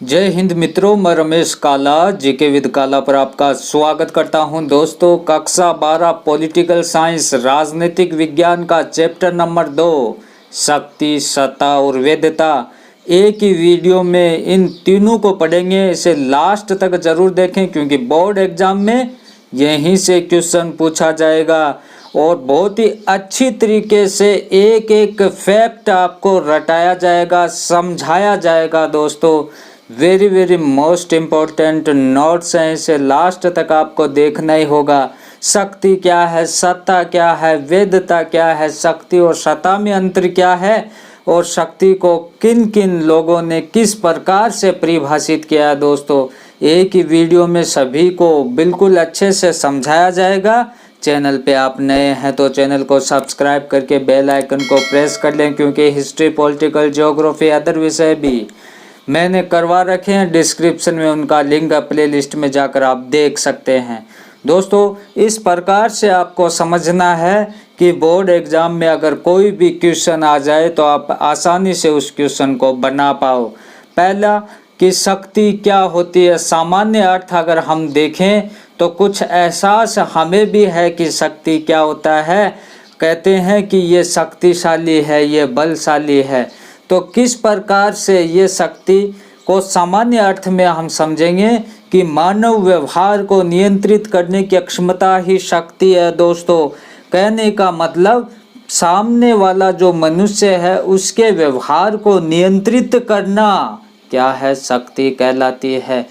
जय हिंद मित्रों, मैं रमेश काला जीके विद काला पर आपका स्वागत करता हूं। दोस्तों, कक्षा 12 पॉलिटिकल साइंस राजनीतिक विज्ञान का चैप्टर नंबर 2 शक्ति, सत्ता और वैधता एक ही वीडियो में इन तीनों को पढ़ेंगे। इसे लास्ट तक जरूर देखें क्योंकि बोर्ड एग्जाम में यहीं से क्वेश्चन पूछा जाएगा और बहुत ही अच्छी तरीके से एक एक फैक्ट आपको रटाया जाएगा, समझाया जाएगा। दोस्तों, वेरी मोस्ट इम्पोर्टेंट नोट्स हैं, इसे लास्ट तक आपको देखना ही होगा। शक्ति क्या है, सत्ता क्या है, वैधता क्या है, शक्ति और सत्ता में अंतर क्या है और शक्ति को किन किन लोगों ने किस प्रकार से परिभाषित किया है। दोस्तों, एक ही वीडियो में सभी को बिल्कुल अच्छे से समझाया जाएगा। चैनल पे आप नए हैं तो चैनल को सब्सक्राइब करके बेल आइकन को प्रेस कर लें क्योंकि हिस्ट्री, पॉलिटिकल, ज्योग्राफी, अदर विषय भी मैंने करवा रखे हैं। डिस्क्रिप्शन में उनका लिंक है, प्ले लिस्ट में जाकर आप देख सकते हैं। दोस्तों, इस प्रकार से आपको समझना है कि बोर्ड एग्जाम में अगर कोई भी क्वेश्चन आ जाए तो आप आसानी से उस क्वेश्चन को बना पाओ। पहला कि शक्ति क्या होती है, सामान्य अर्थ अगर हम देखें तो कुछ एहसास हमें भी है कि शक्ति क्या होता है। कहते हैं कि ये शक्तिशाली है, ये बलशाली है। तो किस प्रकार से ये शक्ति को सामान्य अर्थ में हम समझेंगे कि मानव व्यवहार को नियंत्रित करने की क्षमता ही शक्ति है। दोस्तों, कहने का मतलब सामने वाला जो मनुष्य है उसके व्यवहार को नियंत्रित करना क्या है, शक्ति कहलाती है।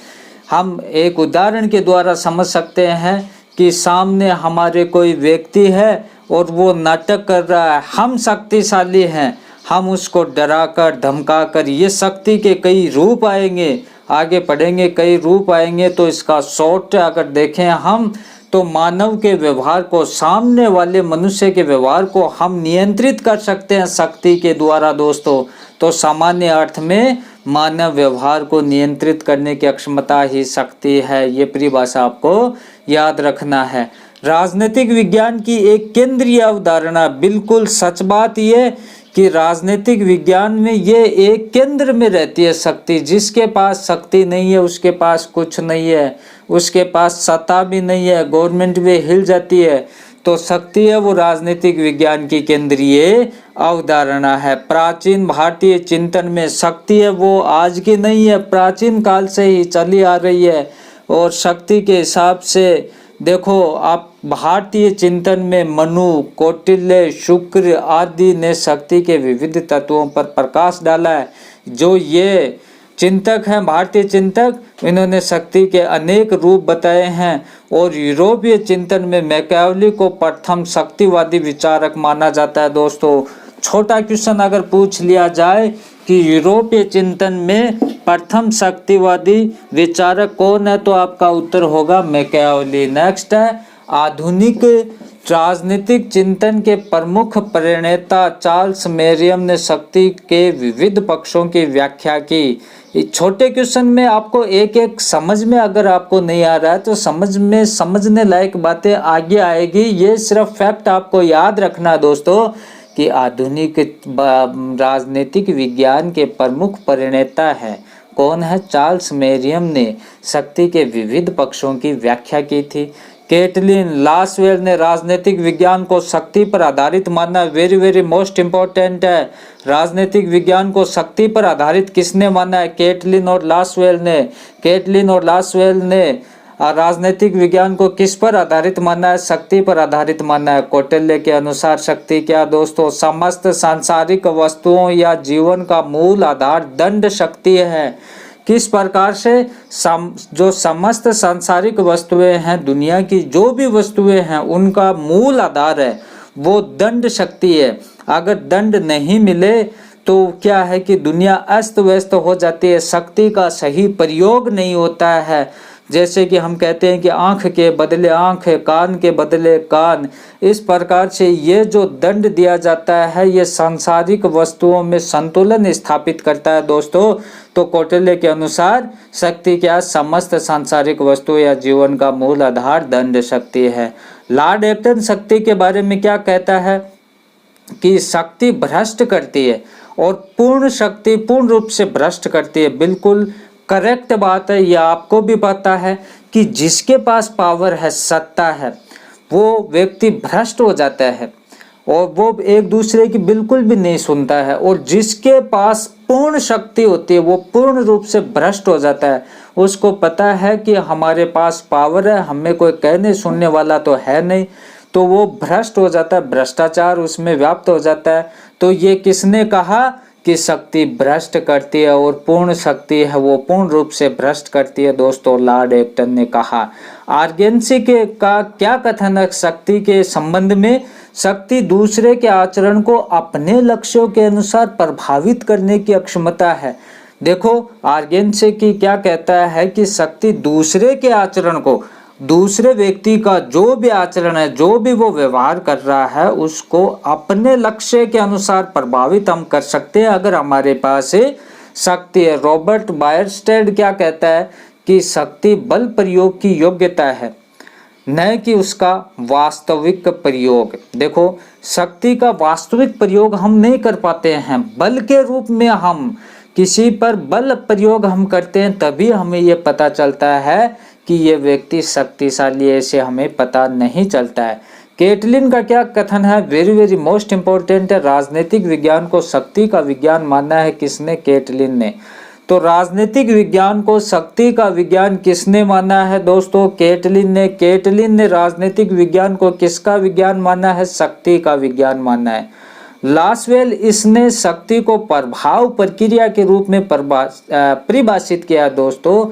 हम एक उदाहरण के द्वारा समझ सकते हैं कि सामने हमारे कोई व्यक्ति है और वो नाटक कर रहा है, हम शक्तिशाली हैं, हम उसको डराकर धमकाकर, ये शक्ति के कई रूप आएंगे, आगे पढ़ेंगे कई रूप आएंगे। तो इसका शॉर्ट अगर देखें हम तो मानव के व्यवहार को, सामने वाले मनुष्य के व्यवहार को हम नियंत्रित कर सकते हैं शक्ति के द्वारा। दोस्तों, तो सामान्य अर्थ में मानव व्यवहार को नियंत्रित करने की क्षमता ही शक्ति है। ये परिभाषा आपको याद रखना है। राजनीतिक विज्ञान की एक केंद्रीय अवधारणा, बिल्कुल सच बात ये कि राजनीतिक विज्ञान में ये एक केंद्र में रहती है शक्ति। जिसके पास शक्ति नहीं है उसके पास कुछ नहीं है, उसके पास सत्ता भी नहीं है, गवर्नमेंट भी हिल जाती है। तो शक्ति है वो राजनीतिक विज्ञान की केंद्रीय अवधारणा है। प्राचीन भारतीय चिंतन में शक्ति है वो आज की नहीं है, प्राचीन काल से ही चली आ रही है। और शक्ति के हिसाब से देखो आप, भारतीय चिंतन में मनु, कौटिल्य, शुक्र आदि ने शक्ति के विविध तत्वों पर प्रकाश डाला है। जो ये चिंतक हैं, भारतीय चिंतक, इन्होंने शक्ति के अनेक रूप बताए हैं। और यूरोपीय चिंतन में मैकियावेली को प्रथम शक्तिवादी विचारक माना जाता है। दोस्तों, छोटा क्वेश्चन अगर पूछ लिया जाए कि यूरोपीय चिंतन में प्रथम शक्तिवादी विचारक कौन है तो आपका उत्तर होगा मैकियावेली। नेक्स्ट है, आधुनिक राजनीतिक चिंतन के प्रमुख प्रणेता चार्ल्स मेरियम ने शक्ति के विविध पक्षों की व्याख्या की। छोटे क्वेश्चन में आपको एक एक समझ में अगर आपको नहीं आ रहा है तो समझने लायक बातें आगे आएगी। ये सिर्फ फैक्ट आपको याद रखना है दोस्तों कि आधुनिक राजनीतिक विज्ञान के प्रमुख प्रणेता है कौन है, चार्ल्स मेरियम ने शक्ति के विविध पक्षों की व्याख्या की थी। कैटलिन लासवेल ने राजनीतिक विज्ञान को शक्ति पर आधारित माना। वेरी मोस्ट इम्पोर्टेंट है, राजनीतिक विज्ञान को शक्ति पर आधारित किसने माना है, कैटलिन और लासवेल ने। कैटलिन और लासवेल ने राजनीतिक विज्ञान को किस पर आधारित माना है, शक्ति पर आधारित माना है। कौटिल्य के अनुसार शक्ति क्या दोस्तों, समस्त सांसारिक वस्तुओं या जीवन का मूल आधार दंड शक्ति है। किस प्रकार से जो समस्त सांसारिक वस्तुएं हैं, दुनिया की जो भी वस्तुएं हैं, उनका मूल आधार है वो दंड शक्ति है। अगर दंड नहीं मिले तो क्या है कि दुनिया अस्त व्यस्त हो जाती है, शक्ति का सही प्रयोग नहीं होता है। जैसे कि हम कहते हैं कि आँख के बदले आँख, कान के बदले कान, इस प्रकार से ये जो दंड दिया जाता है ये सांसारिक वस्तुओं में संतुलन स्थापित करता है। दोस्तों, तो कौटिल्य के अनुसार शक्ति क्या, समस्त सांसारिक वस्तु या जीवन का मूल आधार दंड शक्ति है। लॉर्ड एक्टन शक्ति के बारे में क्या कहता है कि शक्ति भ्रष्ट करती है और पूर्ण शक्ति पूर्ण रूप से भ्रष्ट करती है। बिल्कुल करेक्ट बात है, ये आपको भी पता है कि जिसके पास पावर है, सत्ता है, वो व्यक्ति भ्रष्ट हो जाता है और वो एक दूसरे की बिल्कुल भी नहीं सुनता है। और जिसके पास पूर्ण शक्ति होती है वो पूर्ण रूप से भ्रष्ट हो जाता है। उसको पता है कि हमारे पास पावर है, हमें कोई कहने सुनने वाला तो है नहीं, तो वो भ्रष्ट हो जाता है, भ्रष्टाचार उसमें व्याप्त हो जाता है। तो ये किसने कहा कि शक्ति भ्रष्ट करती है और पूर्ण शक्ति है वो पूर्ण रूप से भ्रष्ट करती है? दोस्तों, लॉर्ड एक्टन ने कहा। आर्गेन्सी के का क्या कथन है शक्ति के संबंध में? शक्ति दूसरे के आचरण को अपने लक्ष्यों के अनुसार प्रभावित करने की अक्षमता है। देखो, आर्गेन्सी की क्या कहता है कि शक्ति दूसरे के आचरण को, दूसरे व्यक्ति का जो भी आचरण है, जो भी वो व्यवहार कर रहा है, उसको अपने लक्ष्य के अनुसार प्रभावित हम कर सकते हैं अगर हमारे पास शक्ति है। रॉबर्ट बायरस्टेड क्या कहता है कि शक्ति बल प्रयोग की योग्यता है, न कि उसका वास्तविक प्रयोग। देखो, शक्ति का वास्तविक प्रयोग हम नहीं कर पाते हैं, बल के रूप में हम किसी पर बल प्रयोग हम करते हैं, तभी हमें ये पता चलता है कि ये व्यक्ति शक्तिशाली है, ऐसे हमें पता नहीं चलता है। केटलिन का क्या कथन है? वेरी वेरी मोस्ट इंपॉर्टेंट है। राजनीतिक विज्ञान को शक्ति का विज्ञान माना है किसने? केटलिन ने। तो राजनीतिक विज्ञान को शक्ति का विज्ञान किसने माना है? दोस्तों, केटलिन ने। केटलिन ने राजनीतिक विज्ञान को किसका विज्ञान माना है? शक्ति का विज्ञान माना है। लासवेल इसने शक्ति को प्रभाव प्रक्रिया के रूप में परिभाषित किया दोस्तों,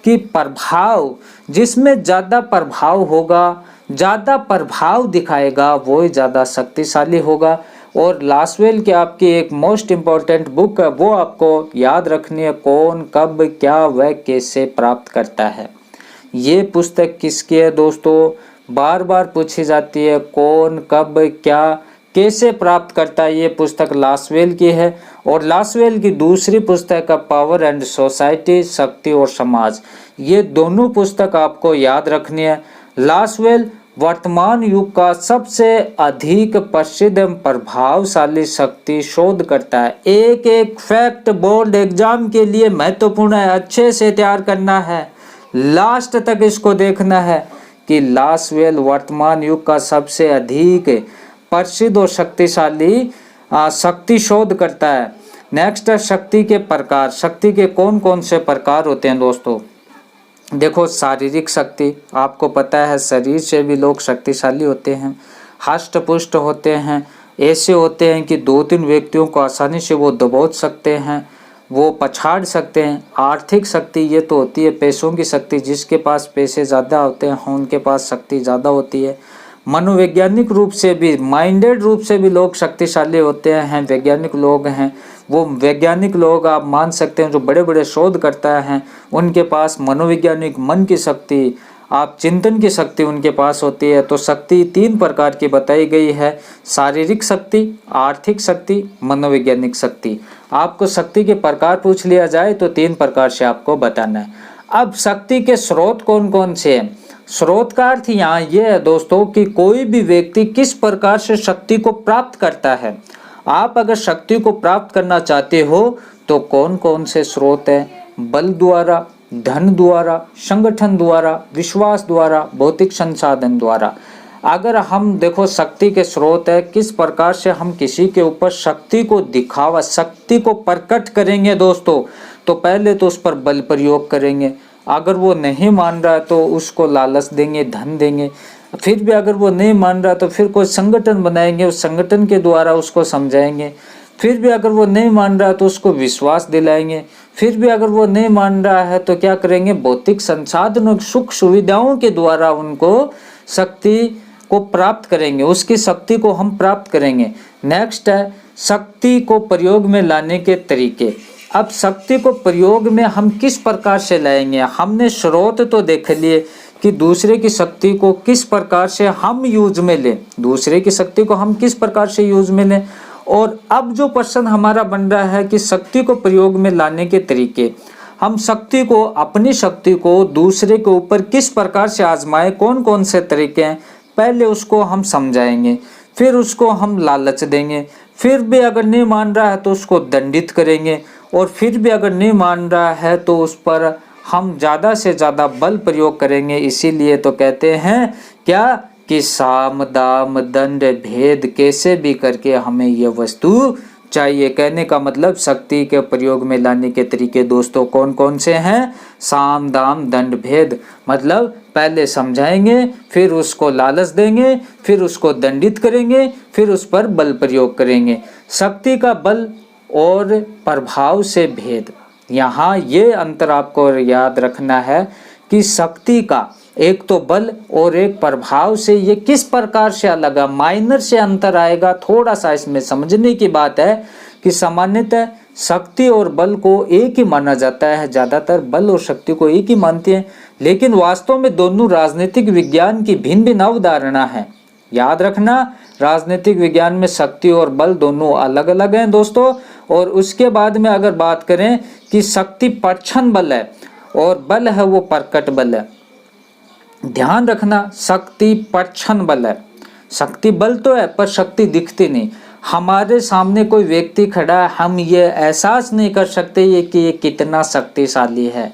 कि प्रभाव, जिसमें ज्यादा प्रभाव होगा, ज्यादा प्रभाव दिखाएगा, वो ही ज्यादा शक्तिशाली होगा। और लासवेल की आपकी एक मोस्ट इंपॉर्टेंट बुक है, वो आपको याद रखनी है, कौन कब क्या वह कैसे प्राप्त करता है। ये पुस्तक किसकी है दोस्तों? बार बार पूछी जाती है, कौन कब क्या कैसे प्राप्त करता है। ये पुस्तक लासवेल की है। और लासवेल की दूसरी पुस्तक है पावर एंड सोसाइटी, शक्ति और समाज। ये दोनों पुस्तक आपको याद रखनी है। लासवेल वर्तमान युग का सबसे अधिक प्रसिद्ध एवं प्रभावशाली शक्ति शोध करता है। एक एक फैक्ट बोर्ड एग्जाम के लिए महत्वपूर्ण है, अच्छे से तैयार करना है, लास्ट तक इसको देखना है कि लासवेल वर्तमान युग का सबसे अधिक प्रसिद्ध और शक्तिशाली शक्ति शोध करता है। नेक्स्ट है शक्ति के प्रकार। शक्ति के कौन कौन से प्रकार होते हैं दोस्तों? देखो, शारीरिक शक्ति, आपको पता है शरीर से भी लोग शक्तिशाली होते हैं, हष्ट पुष्ट होते हैं, ऐसे होते हैं कि 2-3 व्यक्तियों को आसानी से वो दबोच सकते हैं, वो पछाड़ सकते हैं। आर्थिक शक्ति ये तो होती है पैसों की शक्ति, जिसके पास पैसे ज़्यादा होते हैं उनके पास शक्ति ज़्यादा होती है। मनोवैज्ञानिक रूप से भी, माइंडेड रूप से भी लोग शक्तिशाली होते हैं, वैज्ञानिक लोग हैं, वो वैज्ञानिक लोग आप मान सकते हैं जो बड़े बड़े शोध करता हैं, उनके पास मनोवैज्ञानिक मन की शक्ति, आप चिंतन की शक्ति उनके पास होती है। तो शक्ति 3 प्रकार की बताई गई है, शारीरिक शक्ति, आर्थिक शक्ति, मनोवैज्ञानिक शक्ति। आपको शक्ति के प्रकार पूछ लिया जाए तो 3 प्रकार से आपको बताना है। अब शक्ति के स्रोत कौन कौन से हैं? स्रोत का अर्थ यहाँ ये है दोस्तों कि कोई भी व्यक्ति किस प्रकार से शक्ति को प्राप्त करता है। आप अगर शक्ति को प्राप्त करना चाहते हो तो कौन कौन से स्रोत हैं? बल द्वारा, धन द्वारा, संगठन द्वारा, विश्वास द्वारा, भौतिक संसाधन द्वारा। अगर हम देखो शक्ति के स्रोत है, किस प्रकार से हम किसी के ऊपर शक्ति को दिखावा, शक्ति को प्रकट करेंगे दोस्तों, तो पहले तो उस पर बल प्रयोग करेंगे। अगर वो नहीं मान रहा तो उसको लालच देंगे, धन देंगे। फिर भी अगर वो नहीं मान रहा तो फिर कोई संगठन बनाएंगे, उस संगठन के द्वारा उसको समझाएंगे। फिर भी अगर वो नहीं मान रहा तो उसको विश्वास दिलाएंगे। फिर भी अगर वो नहीं मान रहा है तो क्या करेंगे? भौतिक संसाधनों, सुख सुविधाओं के द्वारा उनको शक्ति को प्राप्त करेंगे, उसकी शक्ति को हम प्राप्त करेंगे। नेक्स्ट है शक्ति को प्रयोग में लाने के तरीके। अब शक्ति को प्रयोग में हम किस प्रकार से लाएंगे? हमने स्रोत तो देख लिए कि दूसरे की शक्ति को किस प्रकार से हम यूज में लें, दूसरे की शक्ति को हम किस प्रकार से यूज में लें। और अब जो प्रश्न हमारा बन रहा है कि शक्ति को प्रयोग में लाने के तरीके, हम शक्ति को, अपनी शक्ति को दूसरे के ऊपर किस प्रकार से आजमाएं, कौन कौन से तरीके हैं, पहले उसको हम समझाएंगे, फिर उसको हम लालच देंगे, फिर भी अगर नहीं मान रहा है तो उसको दंडित करेंगे, और फिर भी अगर नहीं मान रहा है तो उस पर हम ज़्यादा से ज़्यादा बल प्रयोग करेंगे। इसीलिए तो कहते हैं क्या कि साम दाम दंड भेद कैसे भी करके हमें ये वस्तु चाहिए। कहने का मतलब शक्ति के प्रयोग में लाने के तरीके दोस्तों कौन कौन से हैं? साम दाम दंड भेद, मतलब पहले समझाएंगे, फिर उसको लालच देंगे, फिर उसको दंडित करेंगे, फिर उस पर बल प्रयोग करेंगे। शक्ति का बल और प्रभाव से भेद, यहाँ ये अंतर आपको याद रखना है कि शक्ति का एक तो बल और एक प्रभाव से ये किस प्रकार से अलग है, माइनर से अंतर आएगा। थोड़ा सा इसमें समझने की बात है कि सामान्यतः शक्ति और बल को एक ही माना जाता है, ज़्यादातर बल और शक्ति को एक ही मानते हैं, लेकिन वास्तव में दोनों राजनीतिक विज्ञान की भिन्न भिन्न अवधारणा है। याद रखना, राजनीतिक विज्ञान में शक्ति और बल दोनों अलग अलग हैं दोस्तों। और उसके बाद में अगर बात करें कि शक्ति प्रच्छन्न बल है और बल है वो प्रकट बल है। ध्यान रखना, शक्ति प्रच्छन्न बल है, शक्ति बल तो है पर शक्ति दिखती नहीं। हमारे सामने कोई व्यक्ति खड़ा है, हम ये एहसास नहीं कर सकते ये कि ये कितना शक्तिशाली है।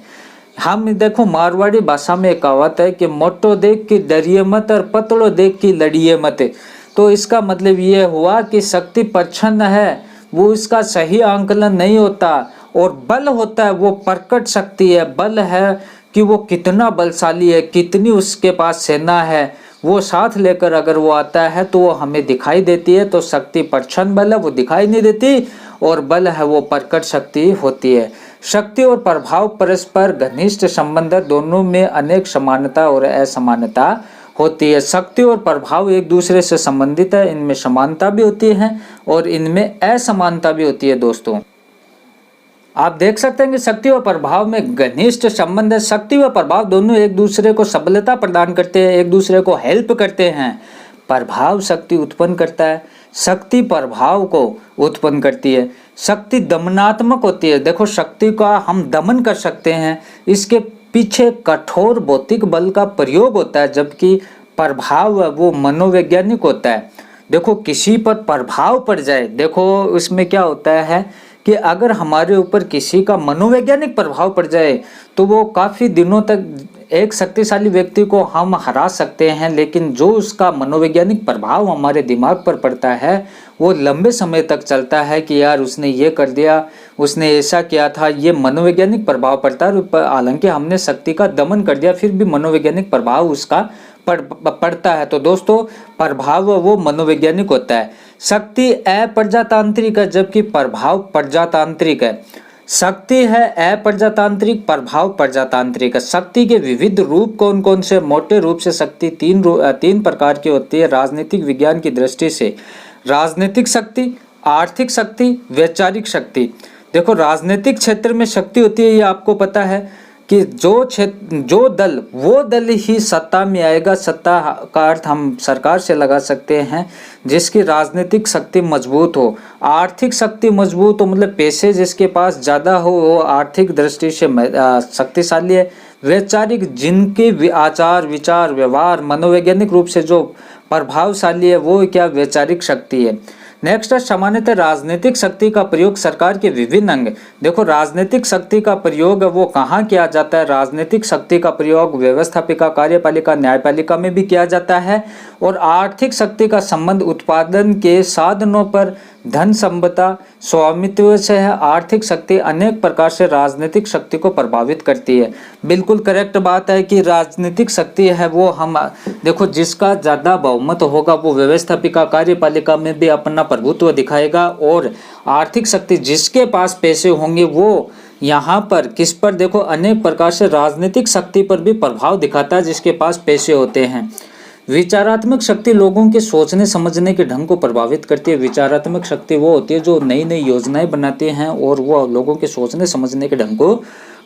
हम देखो मारवाड़ी भाषा में कहावत है कि मोटो देख के डरिए मत और पतलो देख के लड़िए मत। तो इसका मतलब ये हुआ कि शक्ति प्रच्छन्न है, वो इसका सही आंकलन नहीं होता। और बल होता है वो प्रकट शक्ति है, बल है कि वो कितना बलशाली है, कितनी उसके पास सेना है, वो साथ लेकर अगर वो आता है तो वो हमें दिखाई देती है। तो शक्ति प्रच्छन्न बल है, वो दिखाई नहीं देती, और बल है वो प्रकट शक्ति होती है। शक्ति और प्रभाव परस्पर घनिष्ठ संबंध है, दोनों में अनेक समानता और असमानता होती है। शक्ति और प्रभाव एक दूसरे से संबंधित है, इनमें समानता भी होती है और इनमें असमानता भी होती है दोस्तों। आप देख सकते हैं कि शक्ति और प्रभाव में घनिष्ठ संबंध है। शक्ति व प्रभाव दोनों एक दूसरे को सबलता प्रदान करते हैं, एक दूसरे को हेल्प करते हैं। प्रभाव शक्ति उत्पन्न करता है, शक्ति प्रभाव को उत्पन्न करती है। शक्ति दमनात्मक होती है। देखो शक्ति का हम दमन कर सकते हैं, इसके पीछे कठोर भौतिक बल का प्रयोग होता है, जबकि प्रभाव वो मनोवैज्ञानिक होता है। देखो किसी पर प्रभाव पड़ जाए, देखो उसमें क्या होता है कि अगर हमारे ऊपर किसी का मनोवैज्ञानिक प्रभाव पड़ जाए तो वो काफ़ी दिनों तक एक शक्तिशाली व्यक्ति को हम हरा सकते हैं, लेकिन जो उसका मनोवैज्ञानिक प्रभाव हमारे दिमाग पर पड़ता है वो लंबे समय तक चलता है कि यार उसने ये कर दिया, उसने ऐसा किया था, ये मनोवैज्ञानिक प्रभाव पड़ता है। हालांकि हमने शक्ति का दमन कर दिया फिर भी मनोवैज्ञानिक प्रभाव उसका पड़ता है। तो दोस्तों प्रभाव वो मनोवैज्ञानिक होता है। शक्ति अप्रजातांत्रिक है जबकि प्रभाव प्रजातांत्रिक है। शक्ति है अप्रजातांत्रिक, प्रभाव प्रजातांत्रिक है। शक्ति के विविध रूप कौन कौन से? मोटे रूप से शक्ति तीन प्रकार की होती है राजनीतिक विज्ञान की दृष्टि से। राजनीतिक शक्ति, आर्थिक शक्ति, वैचारिक शक्ति। देखो राजनीतिक क्षेत्र में शक्ति होती है, ये आपको पता है कि जो दल वो दल ही सत्ता में आएगा। सत्ता का अर्थ हम सरकार से लगा सकते हैं जिसकी राजनीतिक शक्ति मजबूत हो। आर्थिक शक्ति मजबूत हो मतलब पैसे जिसके पास ज़्यादा हो वो आर्थिक दृष्टि से शक्तिशाली है। वैचारिक जिनके आचार विचार व्यवहार मनोवैज्ञानिक रूप से जो प्रभावशाली है वो क्या वैचारिक शक्ति है। नेक्स्ट है सामान्यतः राजनीतिक शक्ति का प्रयोग सरकार के विभिन्न अंग। देखो राजनीतिक शक्ति का प्रयोग वो कहाँ किया जाता है? राजनीतिक शक्ति का प्रयोग व्यवस्थापिका, कार्यपालिका, न्यायपालिका में भी किया जाता है। और आर्थिक शक्ति का संबंध उत्पादन के साधनों पर धन संपदा स्वामित्व से है। आर्थिक शक्ति अनेक प्रकार से राजनीतिक शक्ति को प्रभावित करती है। बिल्कुल करेक्ट बात है कि राजनीतिक शक्ति है वो हम देखो जिसका ज़्यादा बहुमत होगा वो व्यवस्थापिका, कार्यपालिका में भी अपना प्रभुत्व दिखाएगा। और आर्थिक शक्ति जिसके पास पैसे होंगे वो यहाँ पर किस पर? देखो अनेक प्रकार से राजनीतिक शक्ति पर भी प्रभाव दिखाता है जिसके पास पैसे होते हैं। विचारात्मक शक्ति लोगों के सोचने समझने के ढंग को प्रभावित करती है। विचारात्मक शक्ति वो होती है जो नई नई योजनाएं बनाते हैं और वो लोगों के सोचने समझने के ढंग को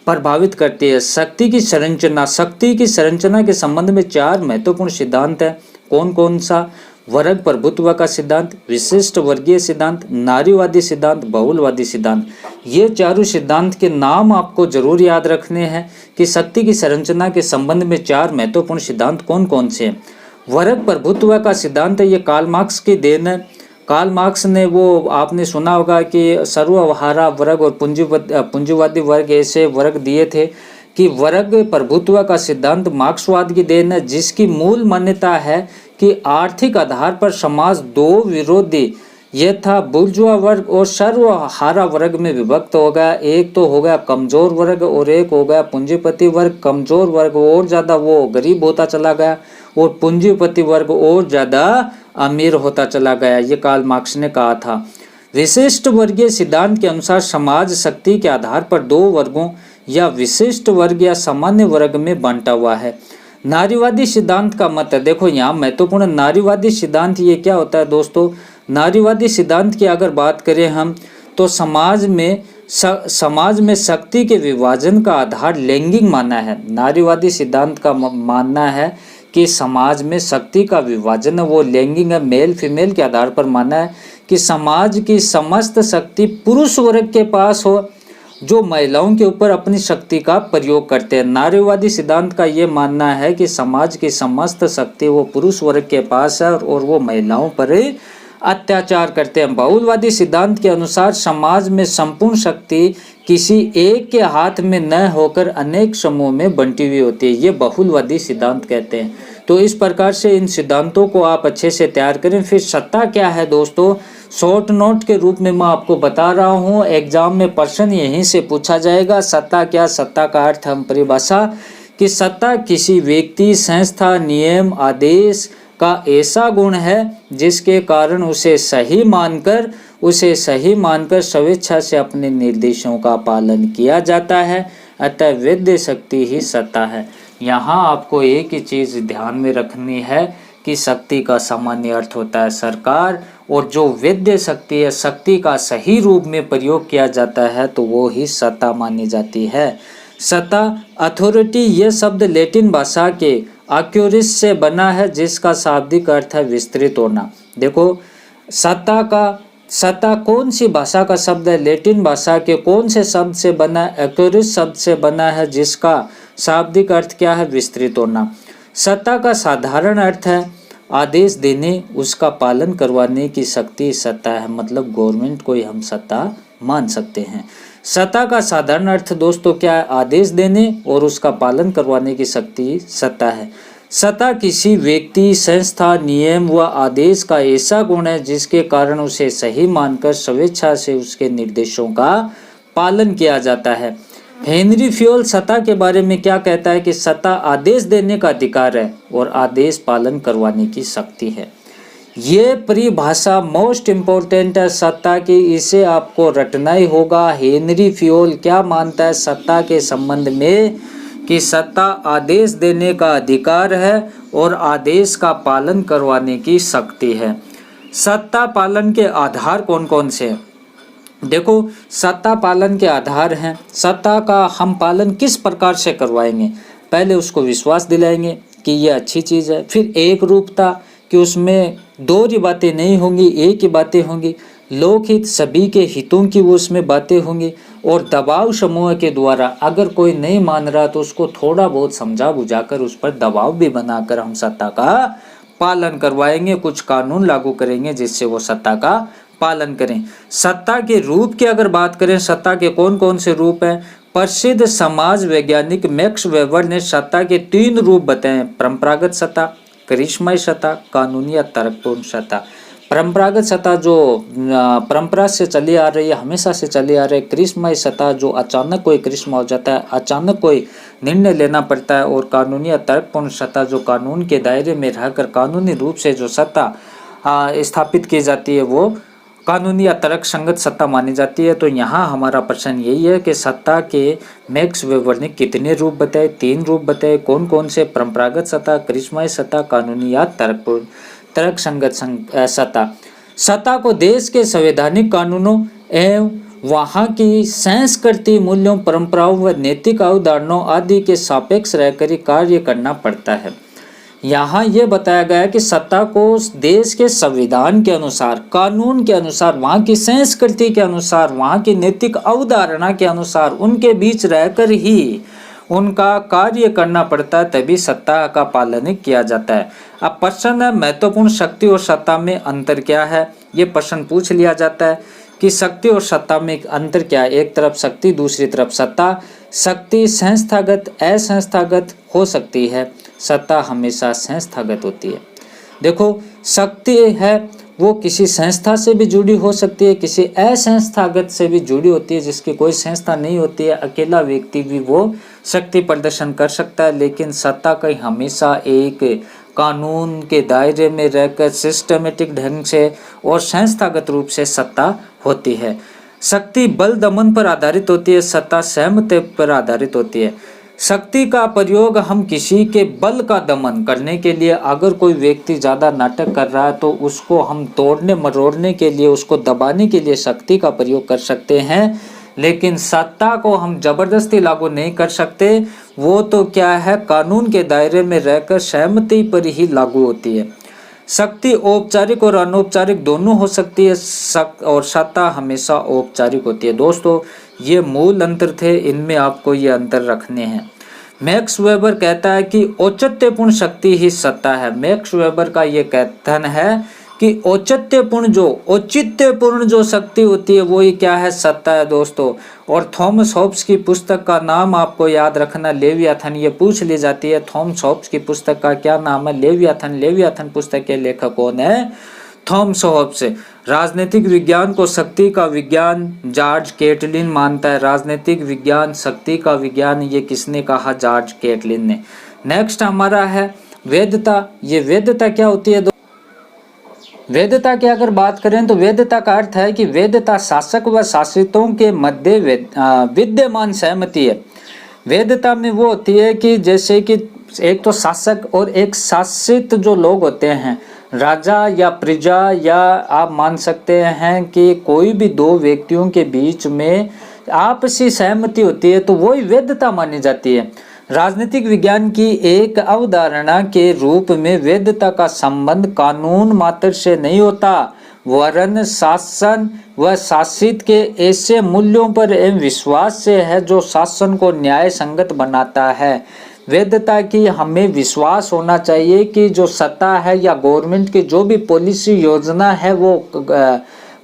प्रभावित करती है। शक्ति की संरचना, शक्ति की संरचना के संबंध में 4 महत्वपूर्ण सिद्धांत है। कौन कौन सा? वर्ग प्रभुत्व का सिद्धांत, विशिष्ट वर्गीय सिद्धांत, नारीवादी सिद्धांत, बहुलवादी सिद्धांत। ये चारों सिद्धांत के नाम आपको जरूर याद रखने हैं कि शक्ति की संरचना के संबंध में 4 महत्वपूर्ण सिद्धांत कौन कौन से हैं। वर्ग प्रभुत्व का सिद्धांत है, ये कार्ल मार्क्स की देन है। कार्ल मार्क्स ने वो आपने सुना होगा कि सर्वहारा वर्ग और पूंजीवादी वर्ग ऐसे वर्ग दिए थे कि वर्ग प्रभुत्व का सिद्धांत मार्क्सवाद की देन है, जिसकी मूल मान्यता है कि आर्थिक आधार पर समाज दो विरोधी यथा बुर्जुआ वर्ग और सर्वहारा वर्ग में विभक्त हो गया। एक तो हो गया कमजोर वर्ग और एक हो गया पूंजीपति वर्ग। कमजोर वर्ग और ज्यादा वो गरीब होता चला गया और पूंजीपति वर्ग और ज्यादा अमीर होता चला गया। ये कार्ल मार्क्स ने कहा था। विशिष्ट वर्गीय सिद्धांत के अनुसार समाज शक्ति के आधार पर दो वर्गों या विशिष्ट वर्ग या सामान्य वर्ग में बांटा हुआ है। नारीवादी सिद्धांत का मत है, देखो यहाँ महत्वपूर्ण नारीवादी सिद्धांत ये क्या होता है दोस्तों। नारीवादी सिद्धांत की अगर बात करें हम तो समाज में शक्ति के विभाजन का आधार लैंगिक माना है। नारीवादी सिद्धांत का मानना है कि समाज में शक्ति का विभाजन वो लैंगिक है, मेल फीमेल के आधार पर माना है कि समाज की समस्त शक्ति पुरुष वर्ग के पास हो जो महिलाओं के ऊपर अपनी शक्ति का प्रयोग करते हैं। नारीवादी सिद्धांत का ये मानना है कि समाज की समस्त शक्ति वो पुरुष वर्ग के पास है और वो महिलाओं पर अत्याचार करते हैं। बहुलवादी सिद्धांत के अनुसार समाज में संपूर्ण शक्ति किसी एक के हाथ में न होकर अनेक समूह में बंटी हुई होती है। ये बहुलवादी सिद्धांत कहते हैं। तो इस प्रकार से इन सिद्धांतों को आप अच्छे से तैयार करें। फिर सत्ता क्या है दोस्तों, शॉर्ट नोट के रूप में मैं आपको बता रहा हूँ, एग्जाम में प्रश्न यहीं से पूछा जाएगा। सत्ता क्या, सत्ता का अर्थ हम परिभाषा कि सत्ता किसी व्यक्ति, संस्था, नियम, आदेश का ऐसा गुण है जिसके कारण उसे सही मानकर स्वेच्छा से अपने निर्देशों का पालन किया जाता है। अतः विद्य शक्ति ही सत्ता है। यहाँ आपको एक ही चीज ध्यान में रखनी है कि शक्ति का सामान्य अर्थ होता है सरकार, और जो विद्य शक्ति है, शक्ति का सही रूप में प्रयोग किया जाता है तो वो ही सत्ता मानी जाती है। सत्ता, अथॉरिटी, ये शब्द लैटिन भाषा के एक्यूरिस से बना है जिसका शाब्दिक अर्थ है विस्तृत होना। देखो सत्ता कौन सी भाषा का शब्द है, लैटिन भाषा के कौन से शब्द से बना है, एक्यूरिस शब्द से बना है जिसका शाब्दिक अर्थ क्या है, विस्तृत होना। सत्ता का साधारण अर्थ है आदेश देने, उसका पालन करवाने की शक्ति सत्ता है, मतलब गवर्नमेंट को ही हम सत्ता मान सकते हैं। सत्ता का साधारण अर्थ दोस्तों क्या है, आदेश देने और उसका पालन करवाने की शक्ति सत्ता है। सत्ता किसी व्यक्ति, संस्था, नियम व आदेश का ऐसा गुण है जिसके कारण उसे सही मानकर स्वेच्छा से उसके निर्देशों का पालन किया जाता है। हेनरी फ्योल सत्ता के बारे में क्या कहता है कि सत्ता आदेश देने का अधिकार है और आदेश पालन करवाने की शक्ति है। ये परिभाषा मोस्ट इम्पोर्टेंट है सत्ता की, इसे आपको रटना ही होगा। हेनरी फ्योल क्या मानता है सत्ता के संबंध में कि सत्ता आदेश देने का अधिकार है और आदेश का पालन करवाने की शक्ति है। सत्ता पालन के आधार कौन कौन से हैं? देखो, सत्ता पालन के आधार हैं। सत्ता का हम पालन किस प्रकार से करवाएंगे, पहले उसको विश्वास दिलाएंगे कि ये अच्छी चीज़ है। फिर एक रूपता कि उसमें दो ही बातें नहीं होंगी, एक ही बातें होंगी। लोकहित, सभी के हितों की वो उसमें बातें होंगी। और दबाव समूह के द्वारा अगर कोई नहीं मान रहा तो उसको थोड़ा बहुत समझा बुझाकर उस पर दबाव भी बनाकर हम सत्ता का पालन करवाएंगे, कुछ कानून लागू करेंगे जिससे वो सत्ता का पालन करें। सत्ता के रूप की अगर बात करें, सत्ता के कौन कौन से रूप हैं? प्रसिद्ध समाज वैज्ञानिक मैक्स वेबर ने सत्ता के 3 रूप बताए, परंपरागत सत्ता, करिश्माई सत्ता, कानूनी या तर्कपूर्ण सत्ता। परंपरागत सत्ता जो परंपरा से चली आ रही है, हमेशा से चली आ रही है। करिश्माई सत्ता जो अचानक कोई करिश्मा हो जाता है, अचानक कोई निर्णय लेना पड़ता है। और कानूनी या तर्कपूर्ण सत्ता जो कानून के दायरे में रहकर कानूनी रूप से जो सत्ता स्थापित की जाती है वो कानूनी या तर्क संगत सत्ता मानी जाती है। तो यहाँ हमारा प्रश्न यही है कि सत्ता के मैक्स वेबर ने कितने रूप बताए? 3 रूप बताए। कौन कौन से? परंपरागत सत्ता, करिश्माई सत्ता, कानूनी या तर्क संगत सत्ता। सत्ता को देश के संवैधानिक कानूनों एवं वहाँ की सांस्कृतिक मूल्यों, परंपराओं व नैतिक अवधारणाओं आदि के सापेक्ष रहकर ही कार्य करना पड़ता है। यहाँ ये बताया गया है कि सत्ता को देश के संविधान के अनुसार, कानून के अनुसार, वहाँ की संस्कृति के अनुसार, वहाँ की नैतिक अवधारणा के अनुसार उनके बीच रहकर ही उनका कार्य करना पड़ता है, तभी सत्ता का पालन किया जाता है। अब प्रश्न है महत्वपूर्ण शक्ति और सत्ता में अंतर क्या है, ये प्रश्न पूछ लिया जाता है कि शक्ति और सत्ता में अंतर क्या है। एक तरफ शक्ति, दूसरी तरफ सत्ता। शक्ति संस्थागत असंस्थागत हो सकती है, सत्ता हमेशा संस्थागत होती है। देखो शक्ति है वो किसी संस्था से भी जुड़ी हो सकती है, किसी असंस्थागत से भी जुड़ी होती है, जिसकी कोई संस्था नहीं होती है, अकेला व्यक्ति भी वो शक्ति प्रदर्शन कर सकता है। लेकिन सत्ता का हमेशा एक कानून के दायरे में रहकर सिस्टमेटिक ढंग से और संस्थागत रूप से सत्ता होती है। शक्ति बल दमन पर आधारित होती है, सत्ता सहमति पर आधारित होती है। शक्ति का प्रयोग हम किसी के बल का दमन करने के लिए, अगर कोई व्यक्ति ज़्यादा नाटक कर रहा है तो उसको हम तोड़ने मरोड़ने के लिए, उसको दबाने के लिए शक्ति का प्रयोग कर सकते हैं। लेकिन सत्ता को हम जबरदस्ती लागू नहीं कर सकते, वो तो क्या है कानून के दायरे में रहकर सहमति पर ही लागू होती है। शक्ति औपचारिक और अनौपचारिक दोनों हो सकती है, और सत्ता हमेशा औपचारिक होती है। दोस्तों ये मूल अंतर थे, इनमें आपको ये अंतर रखने हैं। मैक्स वेबर कहता है कि औचित्यपूर्ण शक्ति ही सत्ता है। मैक्स वेबर का ये कथन है कि औचित्यपूर्ण जो शक्ति होती है वो ही क्या है, सत्ता है दोस्तों। और थॉमस हॉब्स की पुस्तक का नाम आपको याद रखना, लेवियाथन। ये पूछ ली जाती है थॉमस हॉब्स की पुस्तक का क्या नाम है, लेवियाथन। लेवियाथन पुस्तक के लेखक कौन है, थॉमस हॉब्स। राजनीतिक विज्ञान को शक्ति का विज्ञान जॉर्ज कैटलिन मानता है। राजनीतिक विज्ञान शक्ति का विज्ञान, ये किसने कहा, जॉर्ज कैटलिन ने। नेक्स्ट हमारा है वैधता। ये वैधता क्या होती है, वैधता की अगर बात करें तो वैधता का अर्थ है कि वैधता शासक व शासितों के मध्य विद्यमान सहमति है। वैधता में वो होती है कि जैसे कि एक तो शासक और एक शासित जो लोग होते हैं, राजा या प्रजा, या आप मान सकते हैं कि कोई भी दो व्यक्तियों के बीच में आपसी सहमति होती है, तो वही वैधता मानी जाती है। राजनीतिक विज्ञान की एक अवधारणा के रूप में वैधता का संबंध कानून मात्र से नहीं होता, वरन शासन व शासित के ऐसे मूल्यों पर एवं विश्वास से है जो शासन को न्याय संगत बनाता है। वैधता की हमें विश्वास होना चाहिए कि जो सत्ता है या गवर्नमेंट की जो भी पॉलिसी योजना है वो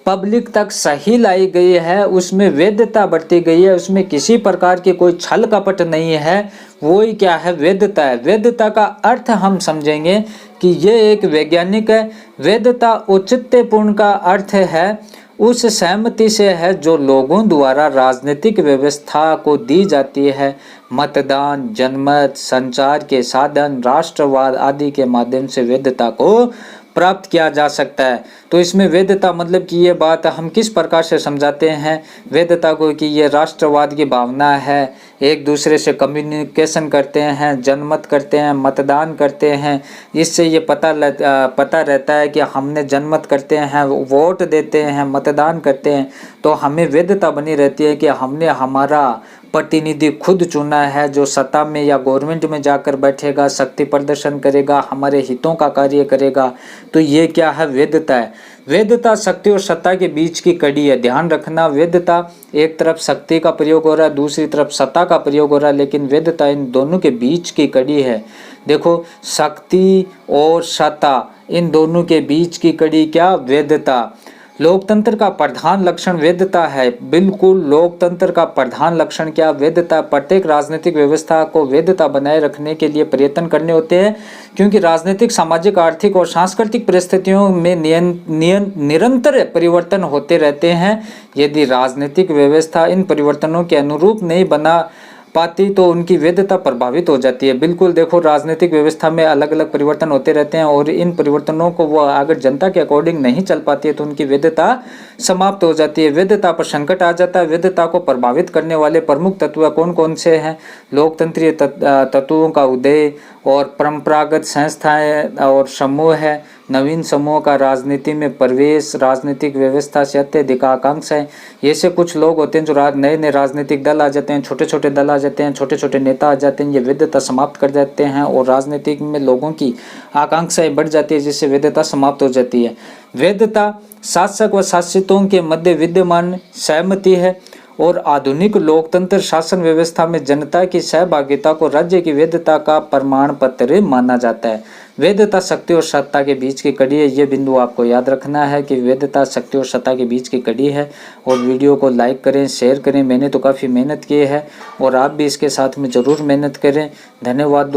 पब्लिक तक सही लाई गई है, उसमें वैधता बरती गई है, उसमें किसी प्रकार की कोई छल कपट नहीं है, वो ही क्या है, वैधता है। वैधता का अर्थ हम समझेंगे कि ये एक वैज्ञानिक है। वैधता औचित्यपूर्ण का अर्थ है उस सहमति से है जो लोगों द्वारा राजनीतिक व्यवस्था को दी जाती है। मतदान, जनमत, संचार के साधन, राष्ट्रवाद आदि के माध्यम से वैधता को प्राप्त किया जा सकता है। तो इसमें वैधता मतलब कि ये बात हम किस प्रकार से समझाते हैं वैधता को, कि ये राष्ट्रवाद की भावना है, एक दूसरे से कम्युनिकेशन करते हैं, जनमत करते हैं, मतदान करते हैं, इससे ये पता रहता है कि हमने जनमत करते हैं, वोट देते हैं, मतदान करते हैं, तो हमें वैधता बनी रहती है कि हमने हमारा प्रतिनिधि खुद चुना है, जो सत्ता में या गवर्नमेंट में जाकर बैठेगा, शक्ति प्रदर्शन करेगा, हमारे हितों का कार्य करेगा। तो ये क्या है, वैधता है। वैधता शक्ति और सत्ता के बीच की कड़ी है। ध्यान रखना, वैधता एक तरफ शक्ति का प्रयोग हो रहा है, दूसरी तरफ सत्ता का प्रयोग हो रहा है, लेकिन वैधता इन दोनों के बीच की कड़ी है। देखो, शक्ति और सत्ता इन दोनों के बीच की कड़ी क्या, वैधता। लोकतंत्र का प्रधान लक्षण वैधता है। बिल्कुल, लोकतंत्र का प्रधान लक्षण क्या, वैधता। प्रत्येक राजनीतिक व्यवस्था को वैधता बनाए रखने के लिए प्रयत्न करने होते हैं, क्योंकि राजनीतिक, सामाजिक, आर्थिक और सांस्कृतिक परिस्थितियों में निरंतर परिवर्तन होते रहते हैं। यदि राजनीतिक व्यवस्था इन परिवर्तनों के अनुरूप नहीं बना पाती तो उनकी वैधता प्रभावित हो जाती है। बिल्कुल देखो, राजनीतिक व्यवस्था में अलग अलग परिवर्तन होते रहते हैं और इन परिवर्तनों को वो अगर जनता के अकॉर्डिंग नहीं चल पाती है तो उनकी वैधता समाप्त हो जाती है, वैधता पर संकट आ जाता है। वैधता को प्रभावित करने वाले प्रमुख तत्व कौन कौन से हैं, लोकतंत्रीय तत्वों का उदय और परंपरागत संस्थाएं और समूह है, नवीन समूह का राजनीति में प्रवेश, राजनीतिक व्यवस्था से अत्यधिक आकांक्षाएं। ऐसे कुछ लोग होते हैं जो नए नए राजनीतिक दल आ जाते हैं, छोटे छोटे दल आ जाते हैं, छोटे छोटे नेता आ जाते हैं, ये वैधता समाप्त कर जाते हैं और राजनीतिक में लोगों की आकांक्षाएं बढ़ जाती है, जिससे वैधता समाप्त हो जाती है। वैधता शासक व शासितों के मध्य विद्यमान सहमति है और आधुनिक लोकतंत्र शासन व्यवस्था में जनता की सहभागिता को राज्य की वैधता का प्रमाण पत्र माना जाता है। वैधता शक्ति और सत्ता के बीच की कड़ी है, ये बिंदु आपको याद रखना है कि वैधता शक्ति और सत्ता के बीच की कड़ी है। और वीडियो को लाइक करें, शेयर करें। मैंने तो काफ़ी मेहनत की है और आप भी इसके साथ में ज़रूर मेहनत करें। धन्यवाद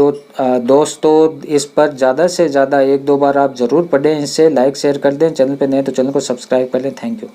दोस्तों। इस पर ज़्यादा से ज़्यादा 1-2 बार आप ज़रूर पढ़ें, इसे लाइक शेयर कर दें। चैनल पर नए तो चैनल को सब्सक्राइब कर लें। Thank you.